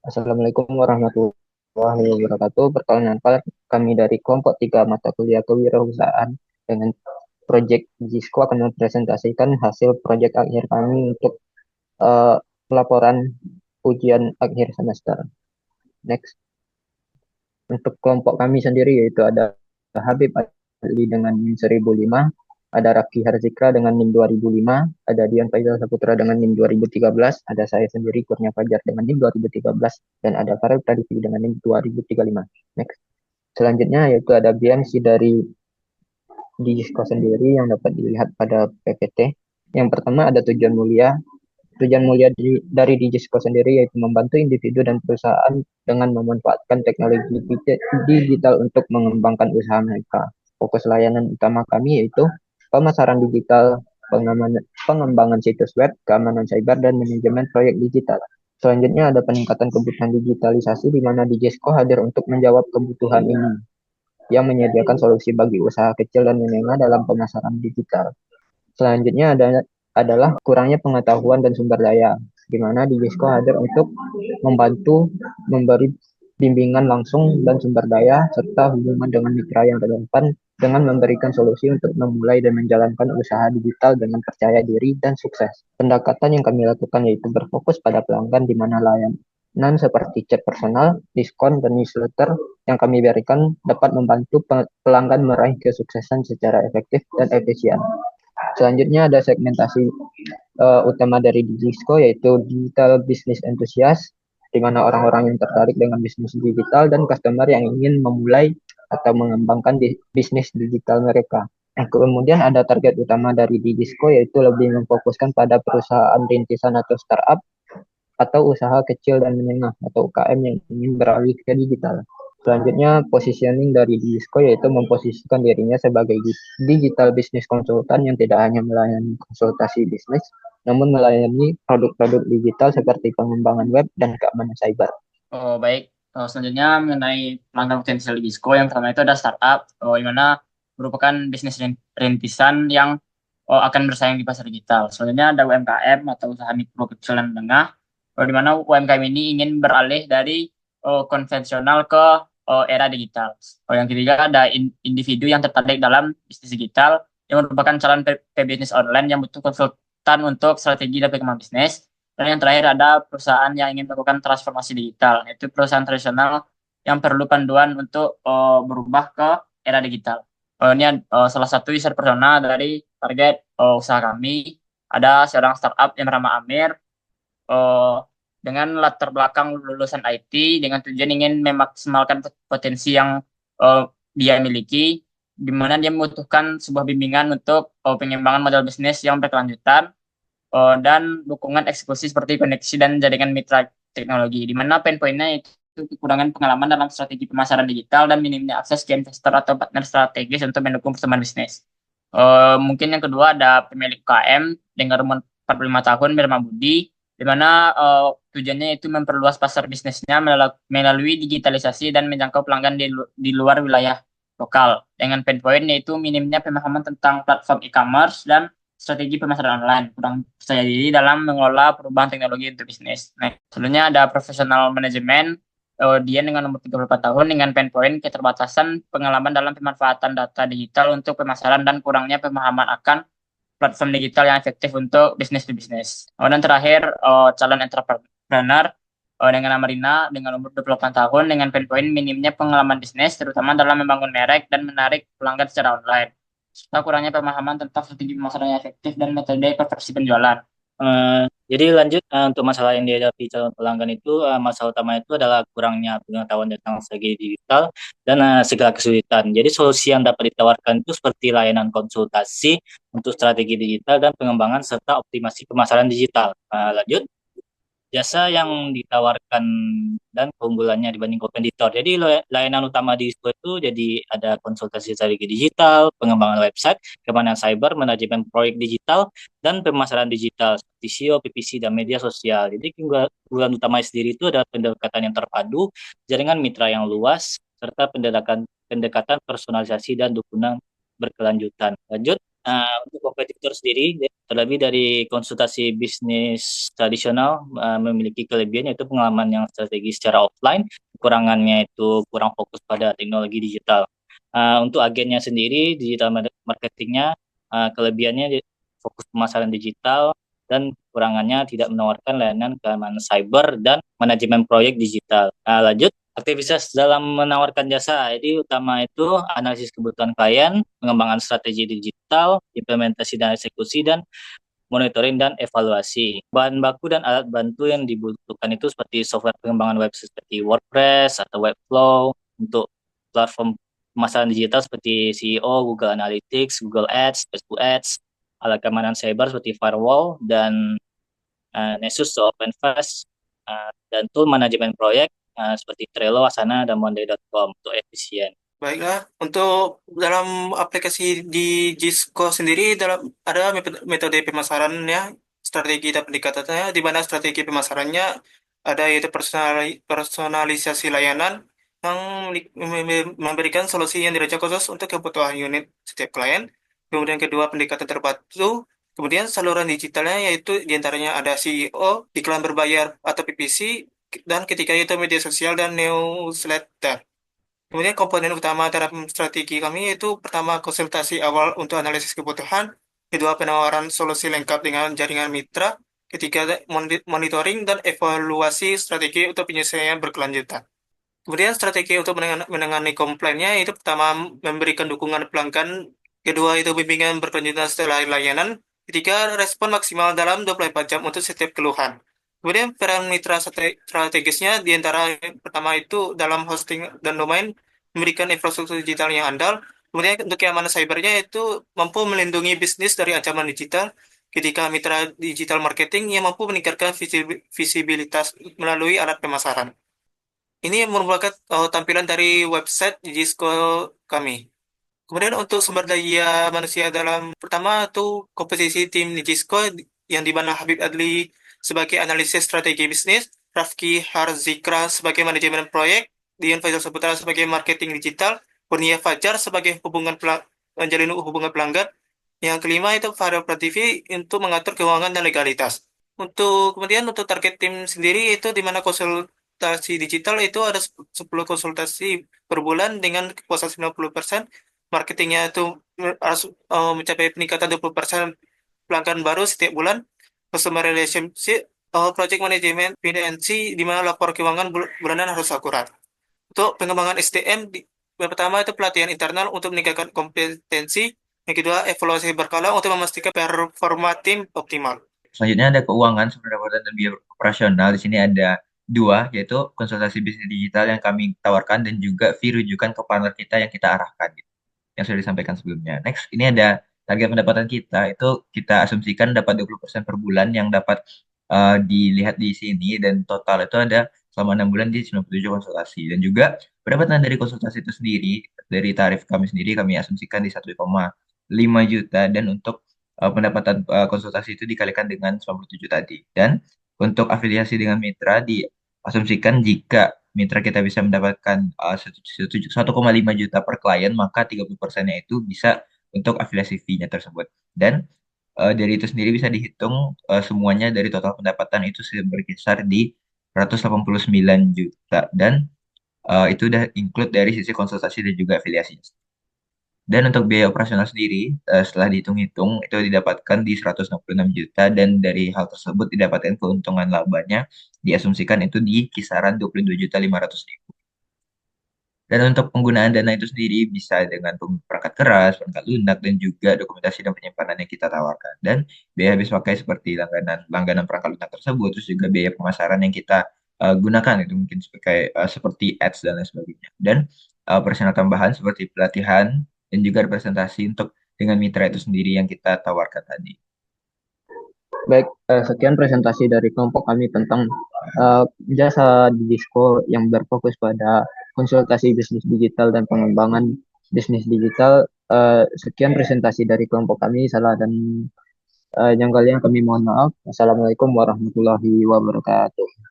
Assalamualaikum warahmatullahi wabarakatuh. Perkenalkan kami dari kelompok 3 mata kuliah kewirausahaan dengan proyek Gisco akan mempresentasikan hasil proyek akhir kami untuk eh, pelaporan ujian akhir semester. Next, untuk kelompok kami sendiri yaitu ada Habib Ali dengan NIM 1005, ada Rafki Harzikra dengan NIM 2005, ada Dian Faizal Saputra dengan NIM 2013, ada saya sendiri Kurnia Fajar dengan NIM 2013, dan ada Farel Tadifi dengan NIM 2035. Next. Selanjutnya yaitu ada BMC dari Digisco sendiri yang dapat dilihat pada PPT. Yang pertama ada tujuan mulia. Tujuan mulia dari Digisco sendiri yaitu membantu individu dan perusahaan dengan memanfaatkan teknologi digital untuk mengembangkan usaha mereka. Fokus layanan utama kami yaitu pemasaran digital, pengembangan situs web, keamanan cyber, dan manajemen proyek digital. Selanjutnya ada peningkatan kebutuhan digitalisasi di mana Digisco hadir untuk menjawab kebutuhan ini yang menyediakan solusi bagi usaha kecil dan menengah dalam pemasaran digital. Selanjutnya adalah kurangnya pengetahuan dan sumber daya, di mana Digisco hadir untuk membantu memberi bimbingan langsung dan sumber daya, serta hubungan dengan mitra yang relevan dengan memberikan solusi untuk memulai dan menjalankan usaha digital dengan percaya diri dan sukses. Pendekatan yang kami lakukan yaitu berfokus pada pelanggan di mana layanan seperti chat personal, diskon, dan newsletter yang kami berikan dapat membantu pelanggan meraih kesuksesan secara efektif dan efisien. Selanjutnya ada segmentasi utama dari Digisco yaitu digital business enthusiast, di mana orang-orang yang tertarik dengan bisnis digital dan customer yang ingin memulai atau mengembangkan bisnis digital mereka. Kemudian ada target utama dari Digisco yaitu lebih memfokuskan pada perusahaan rintisan atau startup atau usaha kecil dan menengah atau UKM yang ingin beralih ke digital. Selanjutnya, positioning dari Disco yaitu memposisikan dirinya sebagai digital business consultant yang tidak hanya melayani konsultasi bisnis, namun melayani produk-produk digital seperti pengembangan web dan keamanan cyber. Oh, baik. Selanjutnya mengenai pelanggan potensial di Bisco, yang pertama itu ada startup, di mana merupakan bisnis rintisan yang akan bersaing di pasar digital. Selanjutnya ada UMKM atau usaha mikro kecil dan menengah, di mana UMKM ini ingin beralih dari konvensional ke era digital. Yang ketiga ada individu yang tertarik dalam bisnis digital, yang merupakan calon pebisnis online yang butuh konsultan untuk strategi dan pengembangan bisnis. Dan yang terakhir ada perusahaan yang ingin melakukan transformasi digital, yaitu perusahaan tradisional yang perlu panduan untuk berubah ke era digital. Ini salah satu user persona dari target usaha kami. Ada seorang startup yang bernama Amir, eh, dengan latar belakang lulusan IT, dengan tujuan ingin memaksimalkan potensi yang eh, dia miliki, di mana dia membutuhkan sebuah bimbingan untuk pengembangan model bisnis yang berkelanjutan, dan dukungan eksekusi seperti koneksi dan jaringan mitra teknologi, di mana pain pointnya itu kekurangan pengalaman dalam strategi pemasaran digital dan minimnya akses ke investor atau partner strategis untuk mendukung pertumbuhan bisnis. Mungkin yang kedua ada pemilik UKM dengan umur 45 tahun bernama Budi, di mana tujuannya itu memperluas pasar bisnisnya melalui digitalisasi dan menjangkau pelanggan di luar wilayah lokal. Dengan pain point yaitu minimnya pemahaman tentang platform e-commerce dan strategi pemasaran online, kurang percaya diri dalam mengelola perubahan teknologi untuk bisnis. Nah, selanjutnya ada profesional manajemen. Dia dengan umur 34 tahun dengan pain point keterbatasan pengalaman dalam pemanfaatan data digital untuk pemasaran dan kurangnya pemahaman akan platform digital yang efektif untuk bisnis to bisnis. Dan terakhir, calon entrepreneur dengan nama Rina dengan umur 28 tahun dengan pain point minimnya pengalaman bisnis terutama dalam membangun merek dan menarik pelanggan secara online, serta kurangnya pemahaman tentang strategi pemasaran yang efektif dan metode konversi penjualan. Jadi lanjut, untuk masalah yang dihadapi calon pelanggan itu, masalah utama itu adalah kurangnya pengetahuan tentang strategi digital dan segala kesulitan. Jadi solusi yang dapat ditawarkan itu seperti layanan konsultasi untuk strategi digital dan pengembangan serta optimasi pemasaran digital. Lanjut. Jasa yang ditawarkan dan keunggulannya dibanding kompetitor. Jadi layanan utama di Ispo itu jadi ada konsultasi strategi digital, pengembangan website, keamanan cyber, manajemen proyek digital, dan pemasaran digital seperti SEO, PPC, dan media sosial. Jadi keunggulan utama sendiri itu adalah pendekatan yang terpadu, jaringan mitra yang luas, serta pendekatan personalisasi dan dukungan berkelanjutan. Lanjut, untuk kompetitor sendiri, Terlebih dari konsultasi bisnis tradisional memiliki kelebihan yaitu pengalaman yang strategis secara offline, kekurangannya itu kurang fokus pada teknologi digital. Untuk agennya sendiri, digital marketingnya, kelebihannya fokus pemasaran digital, dan kekurangannya tidak menawarkan layanan keamanan cyber dan manajemen proyek digital. Lanjut, aktivitas dalam menawarkan jasa, jadi utama itu analisis kebutuhan klien, pengembangan strategi digital, implementasi dan eksekusi, dan monitoring dan evaluasi. Bahan baku dan alat bantu yang dibutuhkan itu seperti software pengembangan website seperti WordPress atau Webflow, untuk platform pemasaran digital seperti SEO, Google Analytics, Google Ads, Facebook Ads, alat keamanan cyber seperti firewall, dan Nessus atau OpenVAS, dan tool manajemen proyek seperti Trello, Asana, dan Monday.com untuk efisien. Baiklah, untuk dalam aplikasi di Gisco sendiri ada metode pemasarannya, strategi dan pendekatannya, di mana strategi pemasarannya ada yaitu personalisasi layanan yang memberikan solusi yang dirancang khusus untuk kebutuhan unit setiap klien. Kemudian kedua, pendekatan terpadu. Kemudian saluran digitalnya yaitu diantaranya ada CEO, iklan berbayar atau PPC, dan ketiga itu media sosial dan newsletter. Kemudian komponen utama dalam strategi kami yaitu pertama konsultasi awal untuk analisis kebutuhan, kedua penawaran solusi lengkap dengan jaringan mitra, ketiga monitoring dan evaluasi strategi untuk penyesuaian berkelanjutan. Kemudian strategi untuk menangani komplainnya itu pertama memberikan dukungan pelanggan, kedua itu bimbingan berkelanjutan setelah layanan, ketiga respon maksimal dalam 24 jam untuk setiap keluhan. Kemudian peran mitra strategisnya diantara pertama itu dalam hosting dan domain, memberikan infrastruktur digital yang andal. Kemudian untuk keamanan cybernya itu mampu melindungi bisnis dari ancaman digital. Ketika mitra digital marketing yang mampu meningkatkan visibilitas melalui alat pemasaran. Ini merupakan tampilan dari website Gisco kami. Kemudian untuk sumber daya manusia dalam pertama itu komposisi tim Gisco yang di mana Habib Adli sebagai analisis strategi bisnis, Rafki Harzikra sebagai manajemen proyek, Dian Faisal Saputra sebagai marketing digital, Kurnia Fajar sebagai menjalin hubungan pelanggan. Yang kelima itu Farel Prativi untuk mengatur keuangan dan legalitas. Kemudian untuk target tim sendiri itu di mana konsultasi digital itu ada 10 konsultasi per bulan dengan kepuasan 90%. Marketingnya itu harus mencapai peningkatan 20% pelanggan baru setiap bulan. Customer relationship, project management, finansi, di mana lapor keuangan bulanan harus akurat. Untuk pengembangan SDM, yang pertama itu pelatihan internal untuk meningkatkan kompetensi. Yang kedua, evaluasi berkala untuk memastikan performa tim optimal. Selanjutnya ada keuangan, sumber pendapatan dan biaya operasional. Di sini ada dua, yaitu konsultasi bisnis digital yang kami tawarkan dan juga fee rujukan ke partner kita yang kita arahkan, gitu, yang sudah disampaikan sebelumnya. Next, ini ada target pendapatan kita, itu kita asumsikan dapat 20% per bulan yang dapat dilihat di sini, dan total itu ada selama 6 bulan di 97 konsultasi. Dan juga pendapatan dari konsultasi itu sendiri, dari tarif kami sendiri, kami asumsikan di 1,5 juta, dan untuk pendapatan konsultasi itu dikalikan dengan 97 tadi. Dan untuk afiliasi dengan mitra diasumsikan jika mitra kita bisa mendapatkan 1,5 juta per klien, maka 30%-nya itu bisa untuk afiliasi fee-nya tersebut. Dan dari itu sendiri bisa dihitung semuanya dari total pendapatan itu berkisar di 189 juta. Dan itu udah include dari sisi konsultasi dan juga afiliasi. Dan untuk biaya operasional sendiri, setelah dihitung-hitung, itu didapatkan di 166 juta, dan dari hal tersebut didapatkan keuntungan labanya, diasumsikan itu di kisaran 22.500.000. Dan untuk penggunaan dana itu sendiri bisa dengan perangkat keras, perangkat lunak, dan juga dokumentasi dan penyimpanan yang kita tawarkan. Dan biaya habis pakai seperti langganan perangkat lunak tersebut, terus juga biaya pemasaran yang kita gunakan, itu mungkin seperti ads dan lain sebagainya. Dan personal tambahan seperti pelatihan, dan juga representasi untuk dengan mitra itu sendiri yang kita tawarkan tadi. Baik, sekian presentasi dari kelompok kami tentang jasa Gisco yang berfokus pada konsultasi bisnis digital dan pengembangan bisnis digital. Sekian presentasi dari kelompok kami, salah dan yang kalian kami mohon maaf. Assalamualaikum warahmatullahi wabarakatuh.